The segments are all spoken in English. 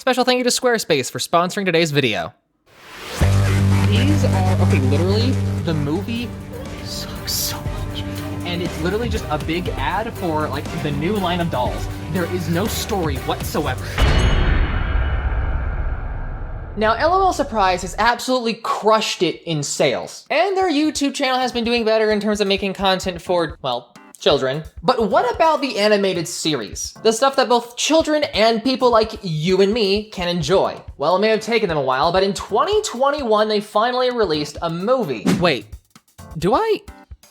Special thank you to Squarespace for sponsoring today's video. These are, okay, literally, the movie sucks so much. And it's literally just a big ad for, like, the new line of dolls. There is no story whatsoever. Now, LOL Surprise has absolutely crushed it in sales. And their YouTube channel has been doing better in terms of making content for, well, children. But what about the animated series? The stuff that both children and people like you and me can enjoy. Well, it may have taken them a while, but in 2021, they finally released a movie. Wait, do I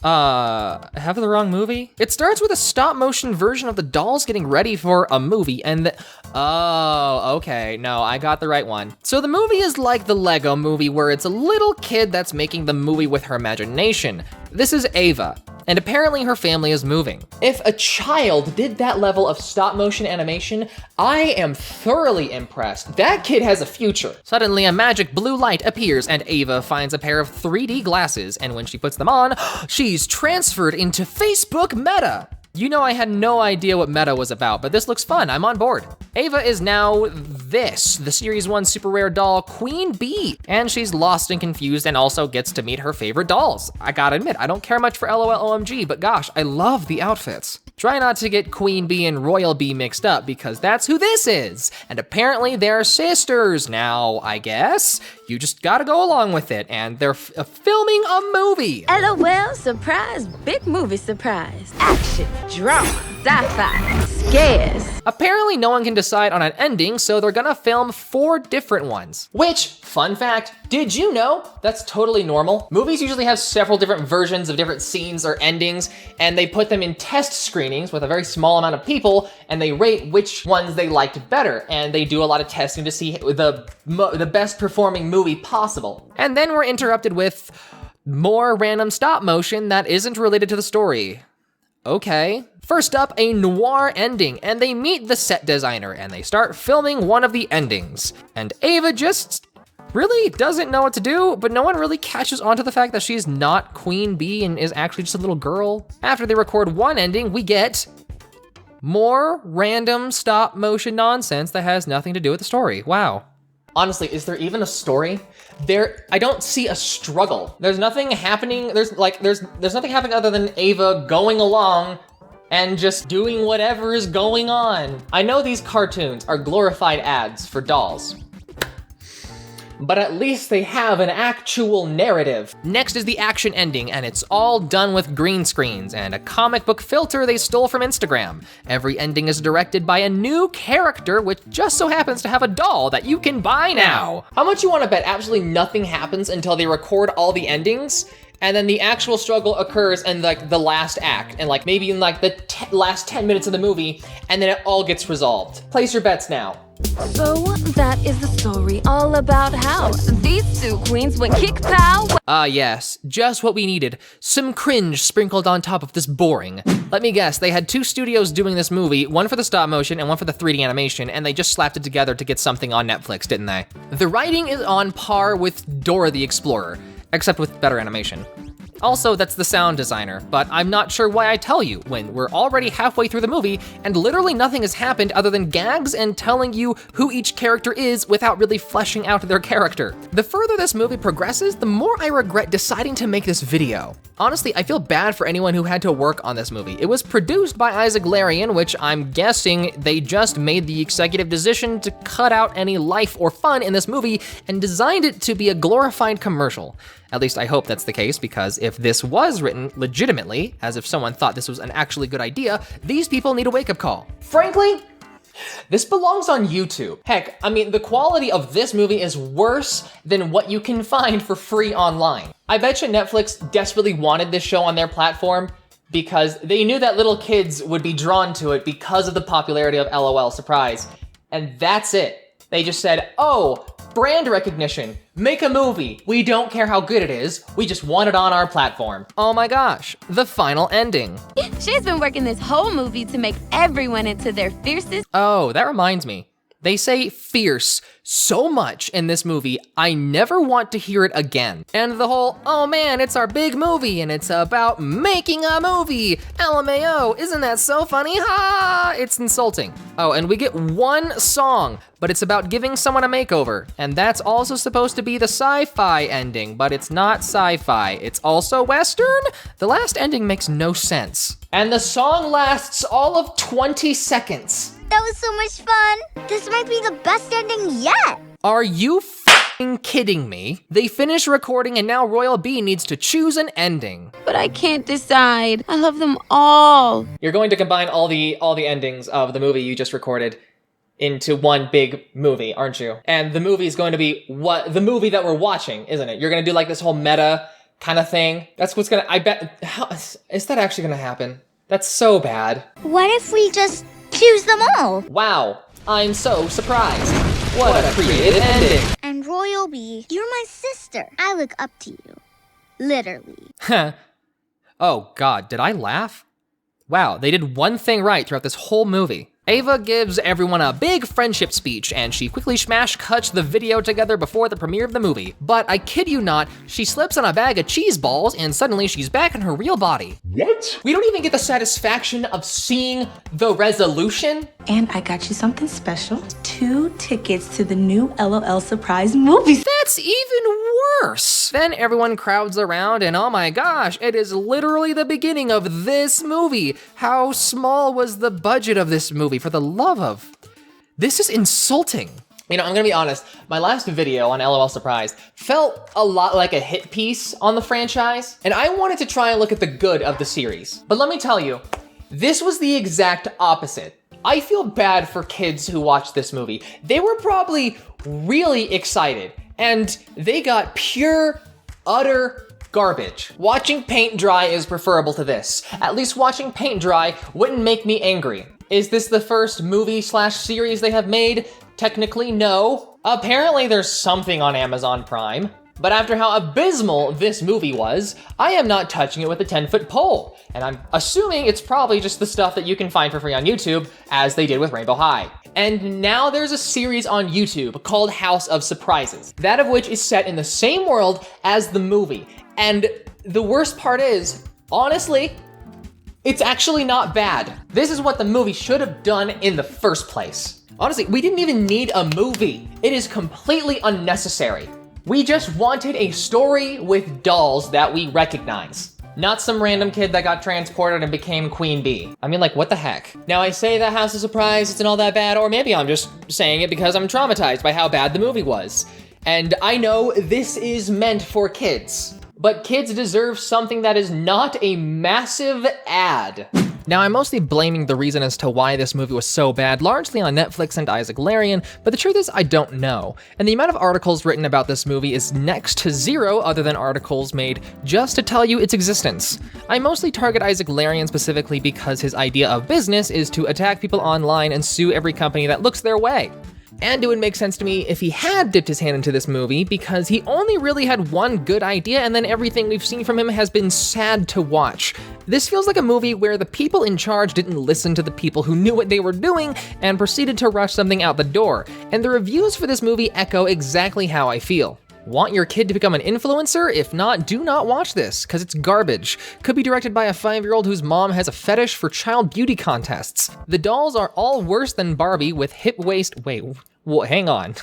have the wrong movie? It starts with a stop motion version of the dolls getting ready for a movie and oh, okay, no, I got the right one. So the movie is like the Lego movie where it's a little kid that's making the movie with her imagination. This is Ava, and apparently her family is moving. If a child did that level of stop motion animation, I am thoroughly impressed. That kid has a future. Suddenly, a magic blue light appears and Ava finds a pair of 3D glasses, and when she puts them on, she's transferred into Facebook Meta. You know I had no idea what Meta was about, but this looks fun, I'm on board. Ava is now the Series 1 super rare doll, Queen Bee, and she's lost and confused and also gets to meet her favorite dolls. I gotta admit, I don't care much for LOL OMG, but gosh, I love the outfits. Try not to get Queen Bee and Royal Bee mixed up because that's who this is. And apparently they're sisters now, I guess. You just gotta go along with it, and they're filming a movie. LOL surprise, big movie surprise. Action, drama, sci-fi, scares. Apparently no one can decide on an ending, so they're gonna film 4 different ones. Which, fun fact, did you know that's totally normal? Movies usually have several different versions of different scenes or endings, and they put them in test screenings with a very small amount of people, and they rate which ones they liked better, and they do a lot of testing to see the best performing movie possible. And then we're interrupted with more random stop motion that isn't related to the story. Okay. First up, a noir ending, and they meet the set designer, and they start filming one of the endings. And Ava just really doesn't know what to do, but no one really catches on to the fact that she's not Queen Bee and is actually just a little girl. After they record one ending, we get more random stop motion nonsense that has nothing to do with the story. Wow. Honestly, is there even a story? I don't see a struggle. There's nothing happening. There's nothing happening other than Ava going along and just doing whatever is going on. I know these cartoons are glorified ads for dolls, but at least they have an actual narrative. Next is the action ending, and it's all done with green screens and a comic book filter they stole from Instagram. Every ending is directed by a new character, which just so happens to have a doll that you can buy now. How much you want to bet absolutely nothing happens until they record all the endings, and then the actual struggle occurs in like the last act, and like maybe in like the last 10 minutes of the movie, and then it all gets resolved. Place your bets now. So that is the story all about how these 2 queens went kick-pow. Yes, just what we needed. Some cringe sprinkled on top of this boring. Let me guess, they had 2 studios doing this movie, one for the stop motion and one for the 3D animation, and they just slapped it together to get something on Netflix, didn't they? The writing is on par with Dora the Explorer, except with better animation. Also, that's the sound designer, but I'm not sure why I tell you when we're already halfway through the movie and literally nothing has happened other than gags and telling you who each character is without really fleshing out their character. The further this movie progresses, the more I regret deciding to make this video. Honestly, I feel bad for anyone who had to work on this movie. It was produced by Isaac Larian, which I'm guessing they just made the executive decision to cut out any life or fun in this movie and designed it to be a glorified commercial. At least I hope that's the case, because if this was written legitimately, as if someone thought this was an actually good idea, these people need a wake-up call. Frankly, this belongs on YouTube. Heck, I mean, the quality of this movie is worse than what you can find for free online. I bet you Netflix desperately wanted this show on their platform because they knew that little kids would be drawn to it because of the popularity of LOL Surprise. And that's it. They just said, oh, brand recognition, make a movie. We don't care how good it is, we just want it on our platform. Oh my gosh, the final ending. She's been working this whole movie to make everyone into their fiercest. Oh, that reminds me. They say fierce so much in this movie, I never want to hear it again. And the whole, oh man, it's our big movie and it's about making a movie. LMAO, isn't that so funny? Ha! It's insulting. Oh, and we get one song, but it's about giving someone a makeover. And that's also supposed to be the sci-fi ending, but it's not sci-fi. It's also Western? The last ending makes no sense. And the song lasts all of 20 seconds. That was so much fun. This might be the best ending yet. Are you f***ing kidding me? They finish recording and now Royal B needs to choose an ending. But I can't decide. I love them all. You're going to combine all the endings of the movie you just recorded into one big movie, aren't you? And the movie is going to be the movie that we're watching, isn't it? You're going to do like this whole meta kind of thing. That's what's I bet, how, is that actually going to happen? That's so bad. What if we just choose them all? Wow, I'm so surprised. What a creative ending. And Royal B, you're my sister. I look up to you. Literally. Oh God, did I laugh? Wow, they did one thing right throughout this whole movie. Ava gives everyone a big friendship speech, and she quickly smash cuts the video together before the premiere of the movie. But I kid you not, she slips on a bag of cheese balls, and suddenly she's back in her real body. What? We don't even get the satisfaction of seeing the resolution. And I got you something special. 2 tickets to the new LOL surprise movie. That's even worse. Then everyone crowds around, and oh my gosh, it is literally the beginning of this movie. How small was the budget of this movie, for the love of? This is insulting. You know, I'm gonna be honest, my last video on LOL Surprise felt a lot like a hit piece on the franchise, and I wanted to try and look at the good of the series. But let me tell you, this was the exact opposite. I feel bad for kids who watched this movie. They were probably really excited, and they got pure, utter garbage. Watching paint dry is preferable to this. At least watching paint dry wouldn't make me angry. Is this the first movie/series they have made? Technically, no. Apparently there's something on Amazon Prime. But after how abysmal this movie was, I am not touching it with a 10-foot pole. And I'm assuming it's probably just the stuff that you can find for free on YouTube, as they did with Rainbow High. And now there's a series on YouTube called House of Surprises, that of which is set in the same world as the movie. And the worst part is, honestly, it's actually not bad. This is what the movie should have done in the first place. Honestly, we didn't even need a movie. It is completely unnecessary. We just wanted a story with dolls that we recognize. Not some random kid that got transported and became Queen Bee. I mean, like, what the heck? Now, I say that House of Surprise isn't all that bad, or maybe I'm just saying it because I'm traumatized by how bad the movie was. And I know this is meant for kids, but kids deserve something that is not a massive ad. Now, I'm mostly blaming the reason as to why this movie was so bad largely on Netflix and Isaac Larian, but the truth is I don't know. And the amount of articles written about this movie is next to zero other than articles made just to tell you its existence. I mostly target Isaac Larian specifically because his idea of business is to attack people online and sue every company that looks their way. And it would make sense to me if he had dipped his hand into this movie because he only really had one good idea and then everything we've seen from him has been sad to watch. This feels like a movie where the people in charge didn't listen to the people who knew what they were doing and proceeded to rush something out the door. And the reviews for this movie echo exactly how I feel. Want your kid to become an influencer? If not, do not watch this, because it's garbage. Could be directed by a 5-year-old whose mom has a fetish for child beauty contests. The dolls are all worse than Barbie with hip waist, wait, well, hang on.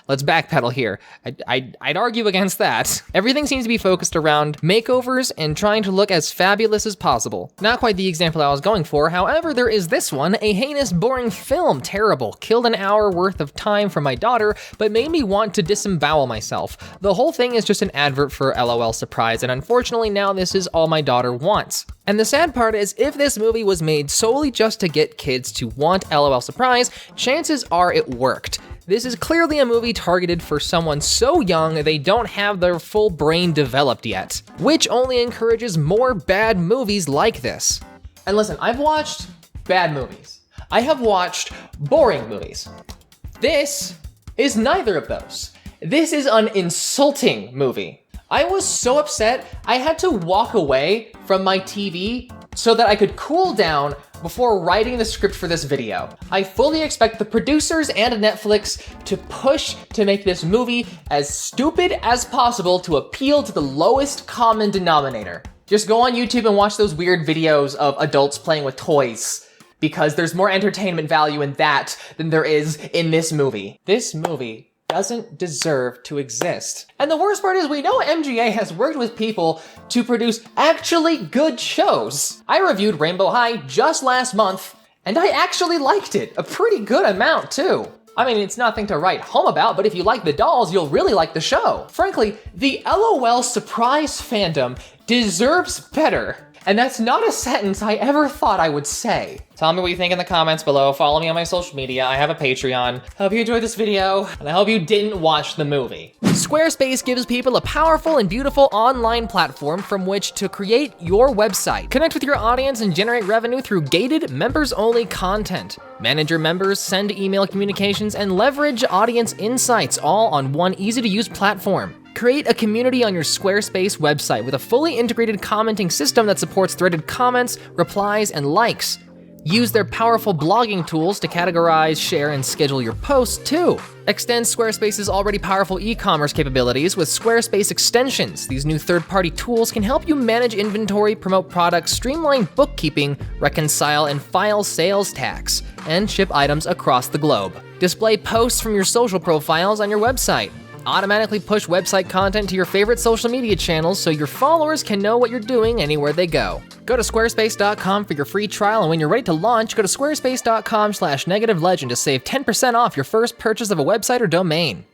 Let's backpedal here. I'd argue against that. Everything seems to be focused around makeovers and trying to look as fabulous as possible. Not quite the example I was going for, however, there is this one, a heinous, boring film, terrible. Killed an hour worth of time for my daughter, but made me want to disembowel myself. The whole thing is just an advert for LOL Surprise, and unfortunately now this is all my daughter wants. And the sad part is, if this movie was made solely just to get kids to want LOL Surprise, chances are it worked. This is clearly a movie targeted for someone so young they don't have their full brain developed yet, which only encourages more bad movies like this. And listen, I've watched bad movies. I have watched boring movies. This is neither of those. This is an insulting movie. I was so upset, I had to walk away from my TV so that I could cool down before writing the script for this video. I fully expect the producers and Netflix to push to make this movie as stupid as possible to appeal to the lowest common denominator. Just go on YouTube and watch those weird videos of adults playing with toys, because there's more entertainment value in that than there is in this movie. This movie doesn't deserve to exist. And the worst part is we know MGA has worked with people to produce actually good shows. I reviewed Rainbow High just last month, and I actually liked it. A pretty good amount too. I mean, it's nothing to write home about, but if you like the dolls, you'll really like the show. Frankly, the LOL surprise fandom deserves better. And that's not a sentence I ever thought I would say. Tell me what you think in the comments below. Follow me on my social media. I have a Patreon. Hope you enjoyed this video, and I hope you didn't watch the movie. Squarespace gives people a powerful and beautiful online platform from which to create your website. Connect with your audience and generate revenue through gated, members-only content. Manage your members, send email communications, and leverage audience insights all on one easy-to-use platform. Create a community on your Squarespace website with a fully integrated commenting system that supports threaded comments, replies, and likes. Use their powerful blogging tools to categorize, share, and schedule your posts too. Extend Squarespace's already powerful e-commerce capabilities with Squarespace extensions. These new third-party tools can help you manage inventory, promote products, streamline bookkeeping, reconcile and file sales tax, and ship items across the globe. Display posts from your social profiles on your website. Automatically push website content to your favorite social media channels so your followers can know what you're doing anywhere they go. Go to squarespace.com for your free trial, and when you're ready to launch, go to squarespace.com/negativelegend to save 10% off your first purchase of a website or domain.